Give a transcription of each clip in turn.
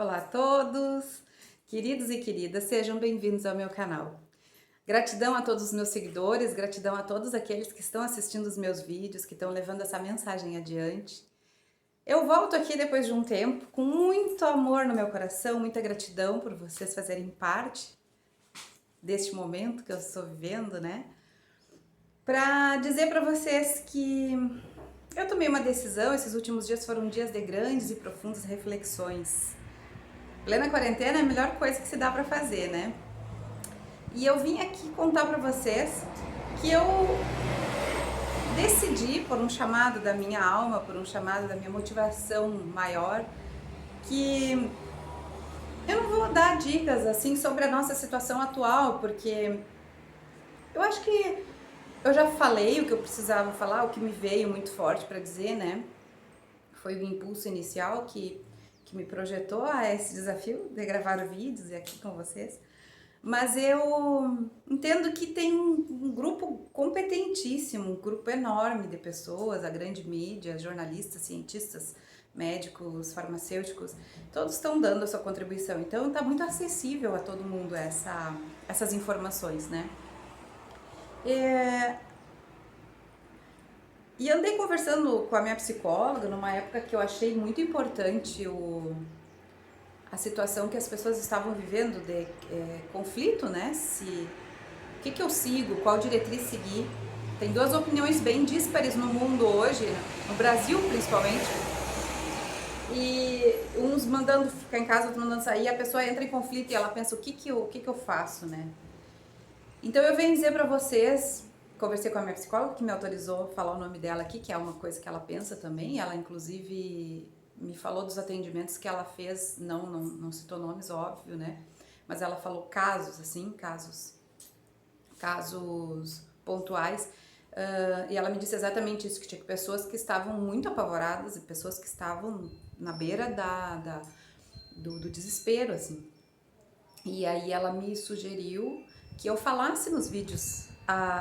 Olá a todos, queridos e queridas, sejam bem-vindos ao meu canal. Gratidão a todos os meus seguidores, gratidão a todos aqueles que estão assistindo os meus vídeos, que estão levando essa mensagem adiante. Eu volto aqui depois de um tempo, com muito amor no meu coração, muita gratidão por vocês fazerem parte deste momento que eu estou vivendo, né? Para dizer para vocês que eu tomei uma decisão, esses últimos dias foram dias de grandes e profundas reflexões. Plena quarentena é a melhor coisa que se dá para fazer, né? E eu vim aqui contar para vocês que eu decidi, por um chamado da minha alma, por um chamado da minha motivação maior, que eu não vou dar dicas assim sobre a nossa situação atual, porque eu acho que eu já falei o que eu precisava falar, o que me veio muito forte para dizer, né? Foi o impulso inicial que me projetou a esse desafio de gravar vídeos e aqui com vocês. Mas eu entendo que tem um grupo competentíssimo, um grupo enorme de pessoas, a grande mídia, jornalistas, cientistas, médicos, farmacêuticos, todos estão dando a sua contribuição. Então está muito acessível a todo mundo essas informações, né? E andei conversando com a minha psicóloga numa época que eu achei muito importante a situação que as pessoas estavam vivendo de conflito, né? O que eu sigo, qual diretriz seguir. Tem duas opiniões bem díspares no mundo hoje, no Brasil principalmente. E uns mandando ficar em casa, outros mandando sair, a pessoa entra em conflito e ela pensa, o que eu faço, né? Então eu venho dizer pra vocês, conversei com a minha psicóloga que me autorizou a falar o nome dela aqui, que é uma coisa que ela pensa também, ela inclusive me falou dos atendimentos que ela fez, não citou nomes, óbvio, né? Mas ela falou casos, assim, casos pontuais, e ela me disse exatamente isso, que tinha pessoas que estavam muito apavoradas e pessoas que estavam na beira do desespero, assim. E aí ela me sugeriu que eu falasse nos vídeos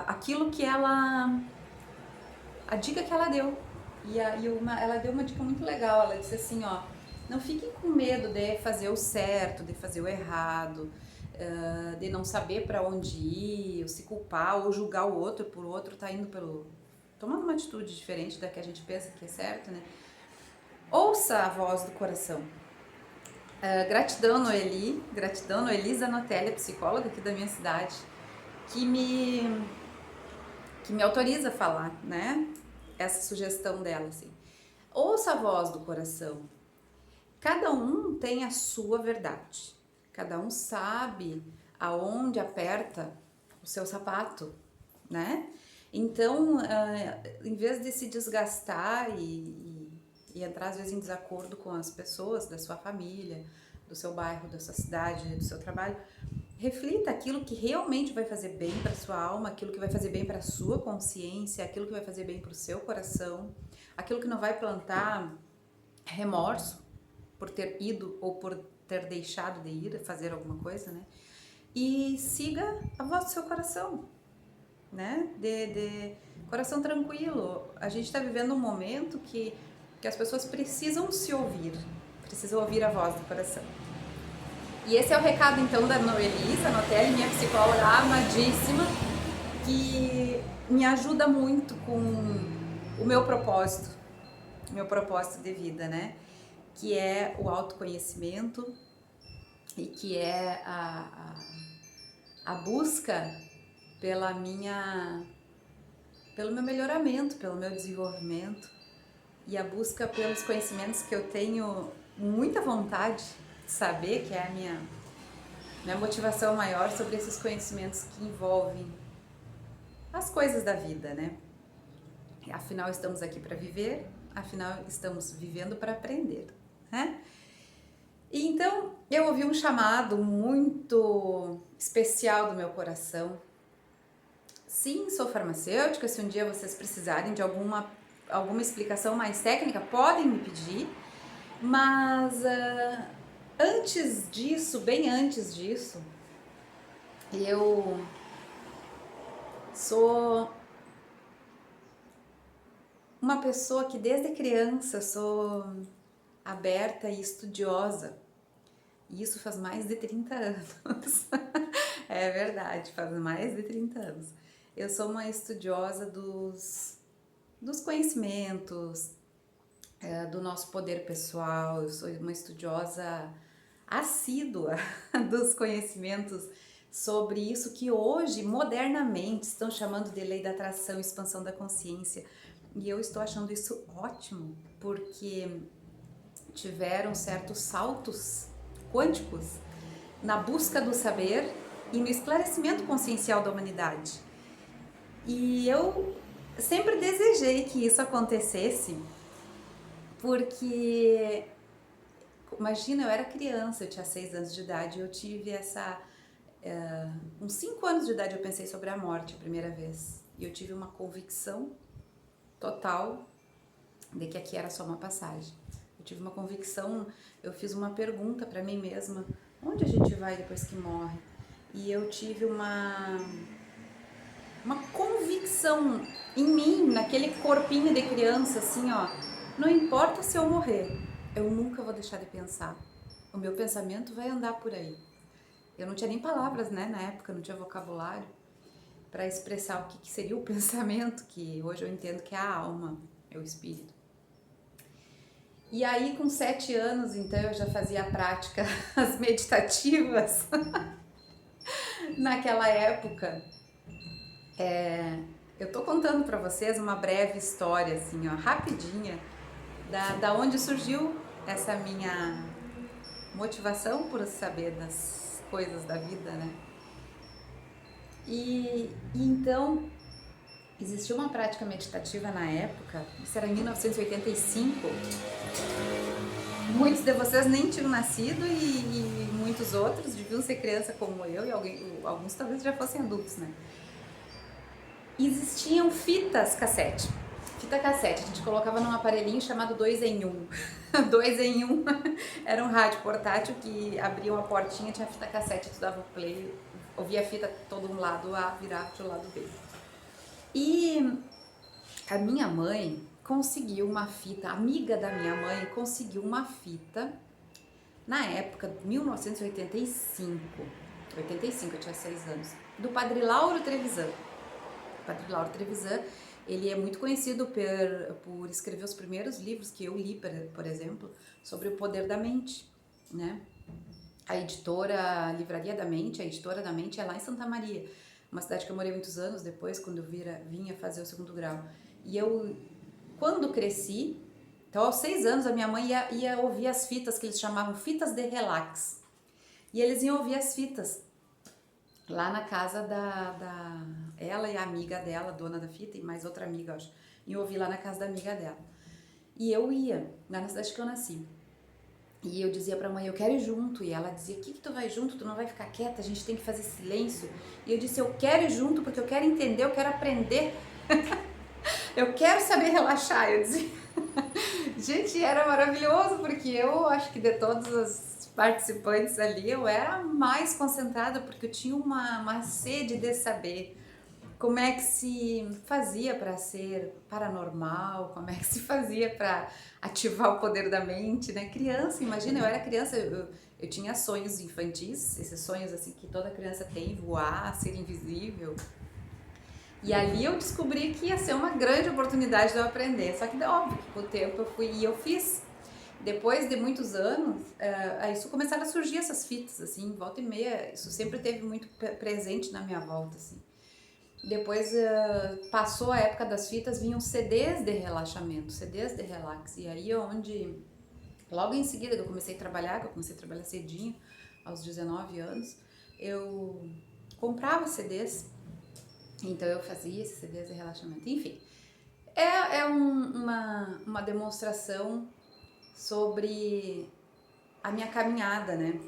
aquilo que ela... a dica que ela deu. Ela deu uma dica muito legal, ela disse assim, ó, não fiquem com medo de fazer o certo, de fazer o errado, de não saber para onde ir, ou se culpar, ou julgar o outro por o outro tá indo tomando uma atitude diferente da que a gente pensa que é certo, né? Ouça a voz do coração. Gratidão, Noeli, gratidão, Noeli Zanotelli, psicóloga aqui da minha cidade, que me autoriza a falar, né? Essa sugestão dela, assim. Ouça a voz do coração. Cada um tem a sua verdade. Cada um sabe aonde aperta o seu sapato, né? Então, em vez de se desgastar e entrar às vezes em desacordo com as pessoas da sua família, do seu bairro, da sua cidade, do seu trabalho, reflita aquilo que realmente vai fazer bem para sua alma, aquilo que vai fazer bem para sua consciência, aquilo que vai fazer bem para o seu coração, aquilo que não vai plantar remorso por ter ido ou por ter deixado de ir fazer alguma coisa, né? E siga a voz do seu coração, né? De coração tranquilo. A gente está vivendo um momento que as pessoas precisam se ouvir, precisam ouvir a voz do coração. E esse é o recado, então, da Noeli Zanotelli, minha psicóloga amadíssima, que me ajuda muito com o meu propósito de vida, né? Que é o autoconhecimento e que é a busca pelo meu melhoramento, pelo meu desenvolvimento e a busca pelos conhecimentos que eu tenho muita vontade de saber, que é a minha motivação maior sobre esses conhecimentos que envolvem as coisas da vida, né? Afinal, estamos aqui para viver, afinal, estamos vivendo para aprender, né? E então, eu ouvi um chamado muito especial do meu coração. Sim, sou farmacêutica, se um dia vocês precisarem de alguma explicação mais técnica, podem me pedir, mas antes disso, bem antes disso, eu sou uma pessoa que desde criança sou aberta e estudiosa. E isso faz mais de 30 anos. É verdade, faz mais de 30 anos. Eu sou uma estudiosa dos conhecimentos, do nosso poder pessoal, eu sou uma estudiosa assídua dos conhecimentos sobre isso que hoje, modernamente, estão chamando de lei da atração e expansão da consciência. E eu estou achando isso ótimo, porque tiveram certos saltos quânticos na busca do saber e no esclarecimento consciencial da humanidade. E eu sempre desejei que isso acontecesse, porque imagina, eu era criança, eu tinha 6 anos de idade, eu tive uns 5 anos de idade eu pensei sobre a morte a primeira vez. E eu tive uma convicção total de que aqui era só uma passagem. Eu tive uma convicção, eu fiz uma pergunta para mim mesma, onde a gente vai depois que morre? E eu tive uma convicção em mim, naquele corpinho de criança, assim, ó, não importa se eu morrer, eu nunca vou deixar de pensar. O meu pensamento vai andar por aí. Eu não tinha nem palavras, né, na época, não tinha vocabulário para expressar o que seria o pensamento, que hoje eu entendo que é a alma, é o espírito. E aí, com 7 anos, então, eu já fazia a prática, as meditativas, naquela época. Eu tô contando para vocês uma breve história, assim, ó, rapidinha, da onde surgiu essa minha motivação por saber das coisas da vida, né? E então, existiu uma prática meditativa na época, isso era em 1985, muitos de vocês nem tinham nascido e muitos outros deviam ser criança como eu e alguns talvez já fossem adultos, né? Existiam fitas cassete. Fita cassete, a gente colocava num aparelhinho chamado 2 em 1. 2 em 1 era um rádio portátil que abria uma portinha, tinha fita cassete, tu dava o play, ouvia a fita todo um lado A, virava pro lado B. E a minha mãe conseguiu uma fita, a amiga da minha mãe conseguiu uma fita na época, 1985, 85, eu tinha 6 anos, do Padre Lauro Trevisan. O Padre Lauro Trevisan, ele é muito conhecido por escrever os primeiros livros que eu li, por exemplo, sobre o poder da mente, né? A editora a Livraria da Mente, a editora da Mente é lá em Santa Maria, uma cidade que eu morei muitos anos depois, quando eu vinha fazer o 2º grau. E eu, quando cresci, então aos 6 anos a minha mãe ia ouvir as fitas que eles chamavam fitas de relax. E eles iam ouvir as fitas lá na casa ela e a amiga dela, dona da fita, e mais outra amiga, acho, iam ouvir lá na casa da amiga dela. E eu ia, lá na cidade que eu nasci. E eu dizia pra mãe, eu quero ir junto. E ela dizia, que tu vai junto? Tu não vai ficar quieta, a gente tem que fazer silêncio. E eu disse, eu quero ir junto porque eu quero entender, eu quero aprender. Eu quero saber relaxar, eu dizia. Gente, era maravilhoso, porque eu acho que de todos os participantes ali, eu era mais concentrada, porque eu tinha uma sede de saber como é que se fazia para ser paranormal, como é que se fazia para ativar o poder da mente, né? Criança, imagina, eu era criança, eu tinha sonhos infantis, esses sonhos assim que toda criança tem, voar, ser invisível. E ali eu descobri que ia ser uma grande oportunidade de eu aprender, só que óbvio que com o tempo eu fui e eu fiz. Depois de muitos anos, isso começaram a surgir essas fitas, assim, volta e meia, isso sempre teve muito presente na minha volta, assim. Depois passou a época das fitas, vinham CDs de relaxamento, CDs de relax, e aí onde, logo em seguida que eu comecei a trabalhar, cedinho, aos 19 anos, eu comprava CDs, então eu fazia esses CDs de relaxamento, enfim. Uma demonstração sobre a minha caminhada, né?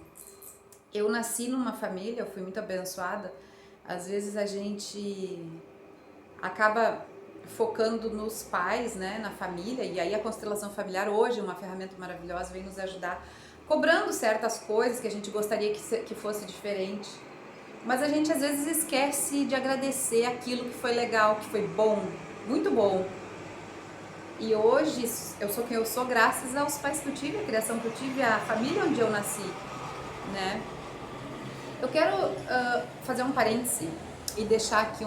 Eu nasci numa família, eu fui muito abençoada. Às vezes a gente acaba focando nos pais, né, na família, e aí a constelação familiar hoje é uma ferramenta maravilhosa, vem nos ajudar, cobrando certas coisas que a gente gostaria que fosse diferente. Mas a gente às vezes esquece de agradecer aquilo que foi legal, que foi bom, muito bom. E hoje eu sou quem eu sou graças aos pais que eu tive, a criação que eu tive, a família onde eu nasci. né? Eu quero fazer um parêntese e deixar aqui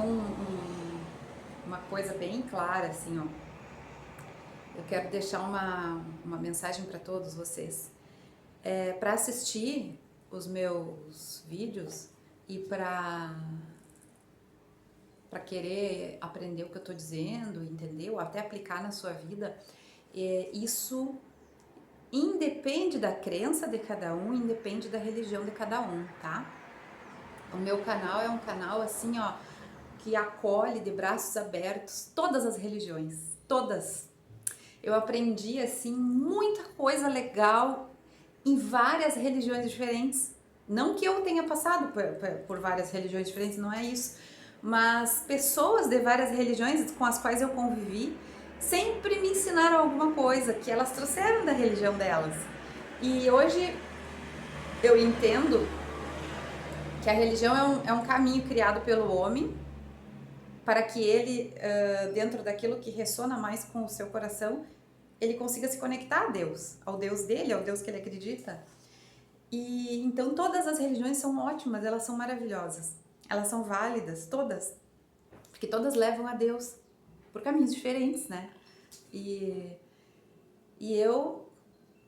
uma coisa bem clara, assim, ó. Eu quero deixar uma mensagem para todos vocês. Para assistir os meus vídeos e para querer aprender o que eu estou dizendo, entender ou até aplicar na sua vida, isso independe da crença de cada um, independe da religião de cada um, tá? O meu canal é um canal assim, ó, que acolhe de braços abertos todas as religiões, todas. Eu aprendi assim muita coisa legal em várias religiões diferentes. Não que eu tenha passado por várias religiões diferentes, não é isso. Mas pessoas de várias religiões com as quais eu convivi sempre me ensinaram alguma coisa que elas trouxeram da religião delas. E hoje eu entendo que a religião é um caminho criado pelo homem para que ele, dentro daquilo que ressona mais com o seu coração, ele consiga se conectar a Deus, ao Deus dele, ao Deus que ele acredita. E então todas as religiões são ótimas, elas são maravilhosas, elas são válidas, todas, porque todas levam a Deus por caminhos diferentes, né? E eu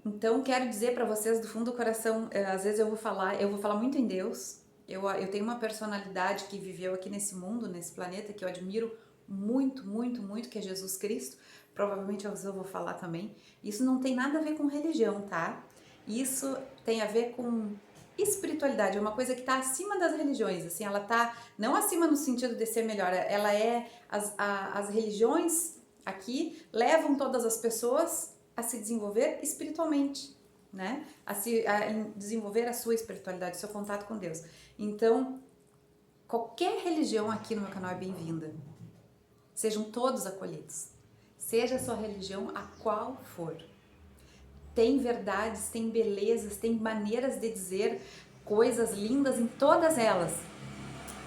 então quero dizer para vocês do fundo do coração, às vezes eu vou falar muito em Deus. Eu tenho uma personalidade que viveu aqui nesse mundo, nesse planeta, que eu admiro muito, muito, muito, que é Jesus Cristo. Provavelmente eu vou falar também. Isso não tem nada a ver com religião, tá? Isso tem a ver com espiritualidade, é uma coisa que está acima das religiões, assim, ela tá não acima no sentido de ser melhor, ela é, as religiões aqui levam todas as pessoas a se desenvolver espiritualmente, né? A desenvolver a sua espiritualidade, o seu contato com Deus. Então, qualquer religião aqui no meu canal é bem-vinda. Sejam todos acolhidos. Seja a sua religião a qual for. Tem verdades, tem belezas, tem maneiras de dizer coisas lindas em todas elas.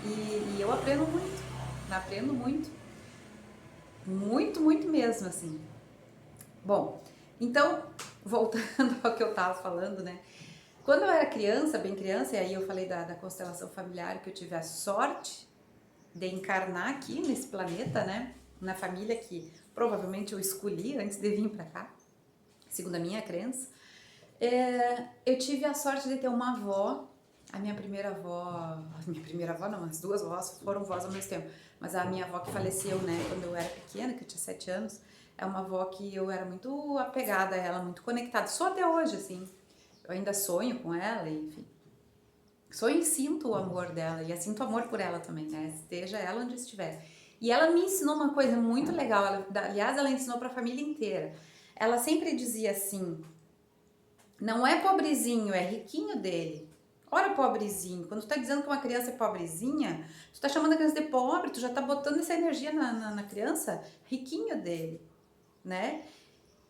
E eu aprendo muito. Muito, muito mesmo, assim. Bom, então, voltando ao que eu tava falando, né? Quando eu era criança, bem criança, e aí eu falei da constelação familiar, que eu tive a sorte de encarnar aqui nesse planeta, né? Na família que provavelmente eu escolhi antes de vir pra cá, segundo a minha crença. Eu tive a sorte de ter uma avó, a minha primeira avó não, as duas avós foram vós ao mesmo tempo, mas a minha avó que faleceu, né, quando eu era pequena, que eu tinha 7 anos, é uma avó que eu era muito apegada a ela, muito conectada, só até hoje, assim, eu ainda sonho com ela, enfim, sonho e sinto o amor dela, e sinto amor por ela também, né, esteja ela onde estiver. E ela me ensinou uma coisa muito legal, aliás, ela ensinou para a família inteira. Ela sempre dizia assim: não é pobrezinho, é riquinho dele. Ora, pobrezinho, quando tu tá dizendo que uma criança é pobrezinha, tu tá chamando a criança de pobre, tu já tá botando essa energia na criança, riquinho dele, né?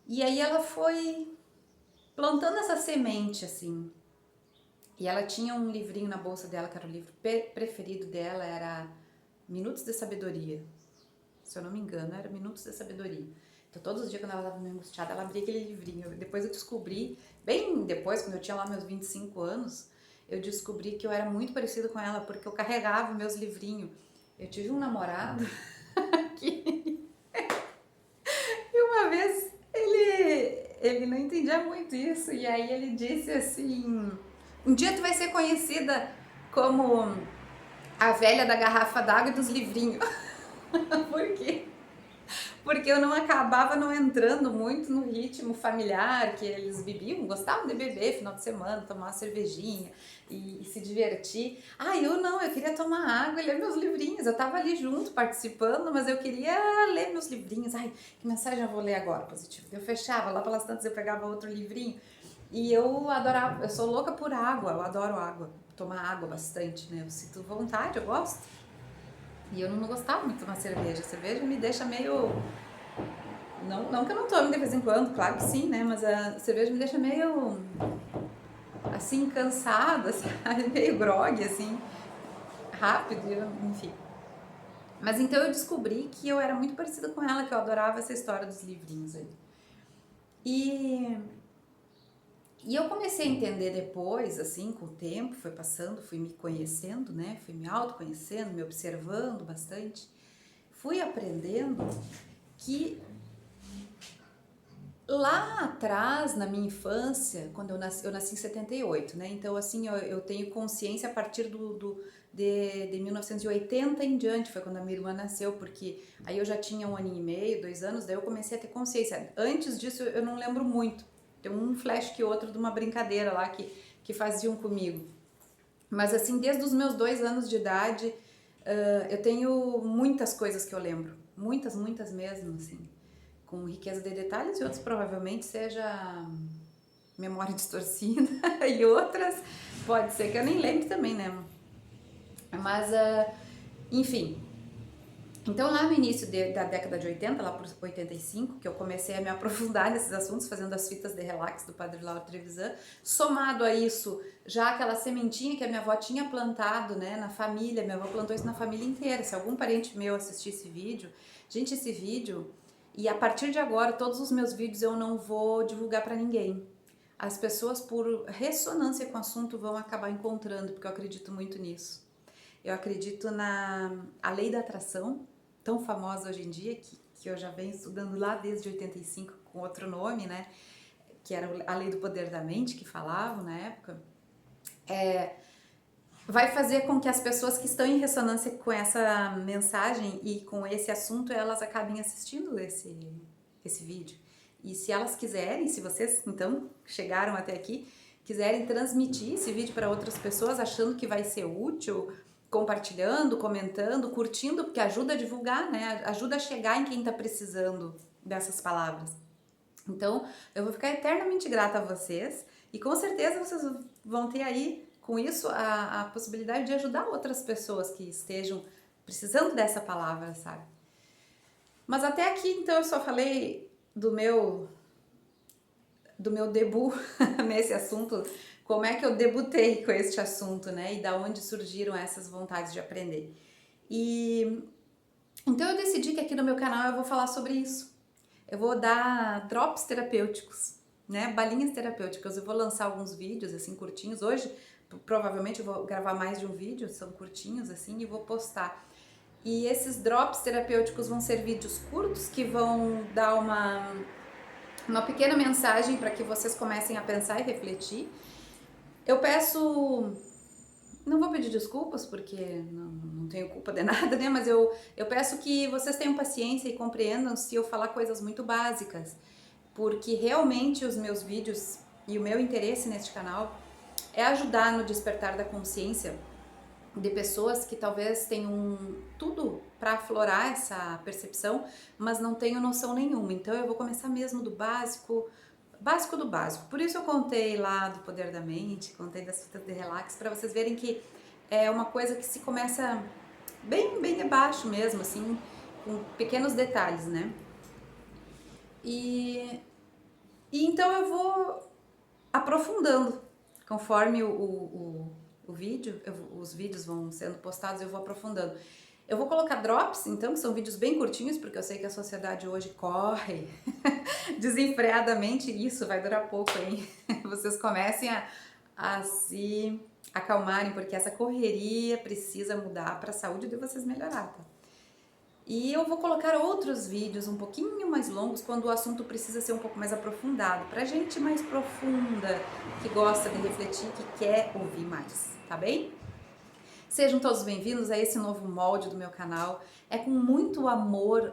E aí ela foi plantando essa semente, assim. E ela tinha um livrinho na bolsa dela, que era o livro preferido dela, era Minutos de Sabedoria. Se eu não me engano, era Minutos de Sabedoria. Então, todos os dias, quando ela estava meio angustiada, ela abria aquele livrinho. Depois eu descobri, bem depois, quando eu tinha lá meus 25 anos, eu descobri que eu era muito parecida com ela, porque eu carregava meus livrinhos. Eu tive um namorado que... E uma vez, ele não entendia muito isso, e aí ele disse assim: um dia tu vai ser conhecida como a velha da garrafa d'água e dos livrinhos. Por quê? Porque eu não acabava não entrando muito no ritmo familiar que eles bebiam, gostavam de beber final de semana, tomar uma cervejinha e se divertir. Ah, eu não, eu queria tomar água e ler meus livrinhos. Eu tava ali junto, participando, mas eu queria ler meus livrinhos. Ai, que mensagem eu vou ler agora, positivo. Eu fechava, lá pelas tantas eu pegava outro livrinho. E eu adorava, eu sou louca por água, eu adoro água, tomar água bastante, né? Eu sinto vontade, eu gosto. E eu não gostava muito de tomar cerveja. A cerveja me deixa meio... Não que eu não tome de vez em quando, claro que sim, né? Mas a cerveja me deixa meio... assim, cansada, sabe? Meio grogue, assim. Rápido, enfim. Mas então eu descobri que eu era muito parecida com ela, que eu adorava essa história dos livrinhos aí. E eu comecei a entender depois, assim, com o tempo, foi passando, fui me conhecendo, né? Fui me autoconhecendo, me observando bastante. Fui aprendendo que lá atrás, na minha infância, quando eu nasci em 78, né? Então, assim, eu tenho consciência a partir de 1980 em diante, foi quando a minha irmã nasceu, porque aí eu já tinha 1 ano e meio, 2 anos, daí eu comecei a ter consciência. Antes disso, eu não lembro muito. Tem um flash que outro de uma brincadeira lá que faziam comigo. Mas, assim, desde os meus 2 anos de idade, eu tenho muitas coisas que eu lembro. Muitas, muitas mesmo, assim, com riqueza de detalhes, e outras provavelmente seja memória distorcida e outras pode ser que eu nem lembre também, né? Mas, enfim. Então, lá no início da década de 80, lá por 85, que eu comecei a me aprofundar nesses assuntos, fazendo as fitas de relax do Padre Lauro Trevisan, somado a isso, já aquela sementinha que a minha avó tinha plantado, né, na família, minha avó plantou isso na família inteira. Se algum parente meu assistir esse vídeo, gente, esse vídeo, e a partir de agora, todos os meus vídeos eu não vou divulgar para ninguém. As pessoas, por ressonância com o assunto, vão acabar encontrando, porque eu acredito muito nisso. Eu acredito na a lei da atração, tão famosa hoje em dia, que eu já venho estudando lá desde 85 com outro nome, né? Que era a lei do poder da mente, que falavam na época. Vai fazer com que as pessoas que estão em ressonância com essa mensagem e com esse assunto, elas acabem assistindo esse vídeo. E se elas quiserem, se vocês então chegaram até aqui, quiserem transmitir esse vídeo para outras pessoas achando que vai ser útil, compartilhando, comentando, curtindo, porque ajuda a divulgar, né? Ajuda a chegar em quem está precisando dessas palavras. Então, eu vou ficar eternamente grata a vocês e com certeza vocês vão ter aí, com isso, a possibilidade de ajudar outras pessoas que estejam precisando dessa palavra, sabe? Mas até aqui, então, eu só falei do meu debut nesse assunto, como é que eu debutei com este assunto, né? E da onde surgiram essas vontades de aprender. E então eu decidi que aqui no meu canal eu vou falar sobre isso. Eu vou dar drops terapêuticos, né? Balinhas terapêuticas. Eu vou lançar alguns vídeos assim curtinhos. Hoje, provavelmente eu vou gravar mais de um vídeo, são curtinhos assim, e vou postar. E esses drops terapêuticos vão ser vídeos curtos que vão dar uma pequena mensagem para que vocês comecem a pensar e refletir. Eu peço, não vou pedir desculpas porque não tenho culpa de nada, né? Mas eu peço que vocês tenham paciência e compreendam se eu falar coisas muito básicas, porque realmente os meus vídeos e o meu interesse neste canal é ajudar no despertar da consciência de pessoas que talvez tenham tudo para aflorar essa percepção, mas não tenham noção nenhuma. Então eu vou começar mesmo do básico, básico do básico. Por isso eu contei lá do poder da mente, contei das fitas de relax, para vocês verem que é uma coisa que se começa bem, bem de baixo mesmo, assim, com pequenos detalhes, né? E então eu vou aprofundando conforme o vídeo, os vídeos vão sendo postados, eu vou aprofundando. Eu vou colocar drops, então, que são vídeos bem curtinhos, porque eu sei que a sociedade hoje corre desenfreadamente. Isso vai durar pouco, hein? Vocês comecem a se acalmarem, porque essa correria precisa mudar para a saúde de vocês melhorar, tá? E eu vou colocar outros vídeos um pouquinho mais longos quando o assunto precisa ser um pouco mais aprofundado, pra gente mais profunda, que gosta de refletir, que quer ouvir mais, tá bem? Sejam todos bem-vindos a esse novo molde do meu canal. É com muito amor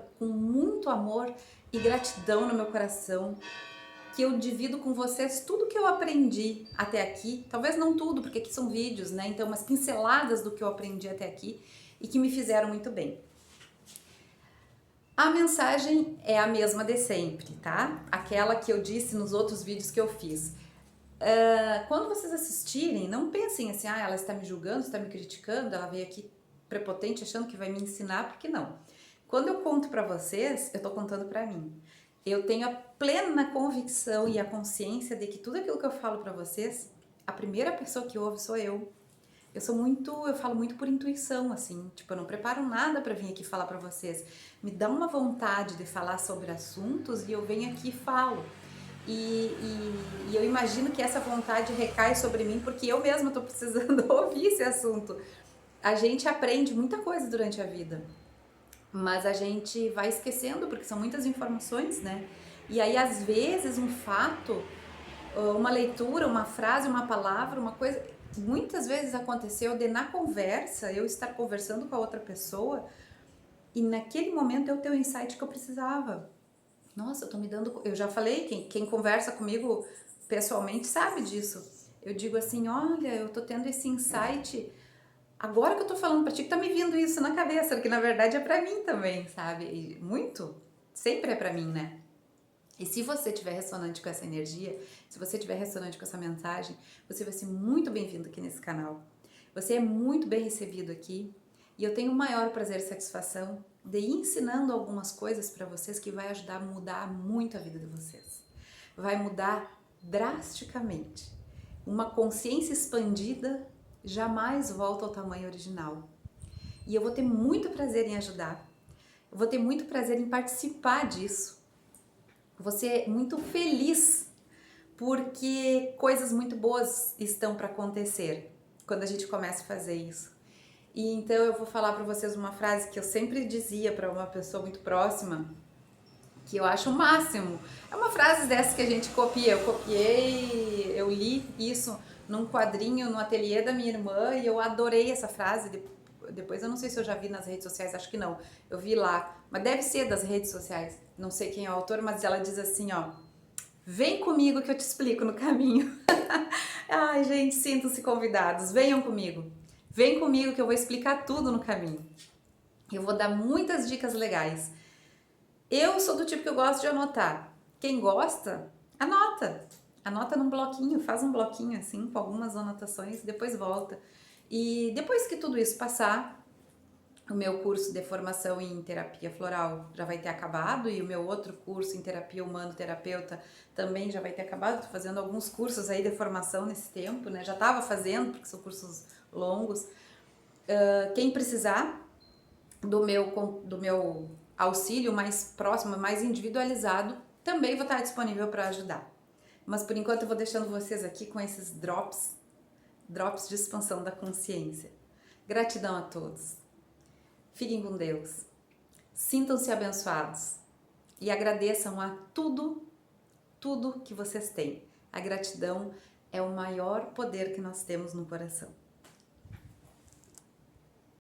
e gratidão no meu coração que eu divido com vocês tudo que eu aprendi até aqui. Talvez não tudo, porque aqui são vídeos, né? Então, umas pinceladas do que eu aprendi até aqui e que me fizeram muito bem. A mensagem é a mesma de sempre, tá? Aquela que eu disse nos outros vídeos que eu fiz. Quando vocês assistirem, não pensem assim, ela está me julgando, está me criticando, ela veio aqui prepotente achando que vai me ensinar, porque não. Quando eu conto pra vocês, eu tô contando pra mim. Eu tenho a plena convicção e a consciência de que tudo aquilo que eu falo pra vocês, a primeira pessoa que ouve sou eu. Eu falo muito por intuição, assim, tipo, eu não preparo nada pra vir aqui falar pra vocês. Me dá uma vontade de falar sobre assuntos e eu venho aqui e falo. E eu imagino que essa vontade recai sobre mim porque eu mesma estou precisando ouvir esse assunto. A gente aprende muita coisa durante a vida, mas a gente vai esquecendo porque são muitas informações, né? E aí, às vezes, um fato, uma leitura, uma frase, uma palavra, uma coisa. Muitas vezes aconteceu de, na conversa, eu estar conversando com a outra pessoa e naquele momento eu ter o insight que eu precisava. Nossa, eu tô me dando. Eu já falei, quem conversa comigo pessoalmente sabe disso. Eu digo assim: olha, eu tô tendo esse insight. Agora que eu tô falando pra ti, que tá me vindo isso na cabeça, porque na verdade é pra mim também, sabe? E muito. Sempre é pra mim, né? E se você estiver ressonante com essa energia, se você estiver ressonante com essa mensagem, você vai ser muito bem-vindo aqui nesse canal. Você é muito bem recebido aqui e eu tenho o maior prazer e satisfação de ir ensinando algumas coisas para vocês que vai ajudar a mudar muito a vida de vocês. Vai mudar drasticamente. Uma consciência expandida jamais volta ao tamanho original. E eu vou ter muito prazer em ajudar. Eu vou ter muito prazer em participar disso. Vou ser muito feliz porque coisas muito boas estão para acontecer quando a gente começa a fazer isso. E então eu vou falar para vocês uma frase que eu sempre dizia para uma pessoa muito próxima, que eu acho o máximo. É uma frase dessa que a gente copia. Eu copiei, eu li isso num quadrinho no ateliê da minha irmã e eu adorei essa frase. Depois eu não sei se eu já vi nas redes sociais, acho que não. Eu vi lá, mas deve ser das redes sociais. Não sei quem é o autor, mas ela diz assim, ó: vem comigo que eu te explico no caminho. Ai, gente, sintam-se convidados. Venham comigo. Vem comigo que eu vou explicar tudo no caminho. Eu vou dar muitas dicas legais. Eu sou do tipo que eu gosto de anotar. Quem gosta, anota. Anota num bloquinho, faz um bloquinho assim, com algumas anotações, depois volta. E depois que tudo isso passar, o meu curso de formação em terapia floral já vai ter acabado e o meu outro curso em terapia humano-terapeuta também já vai ter acabado. Tô fazendo alguns cursos aí de formação nesse tempo, né? Já tava fazendo, porque são cursos longos. Quem precisar do meu auxílio mais próximo, mais individualizado, também vou estar disponível para ajudar. Mas por enquanto eu vou deixando vocês aqui com esses drops de expansão da consciência. Gratidão a todos. Fiquem com Deus. Sintam-se abençoados e agradeçam a tudo que vocês têm. A gratidão é o maior poder que nós temos no coração.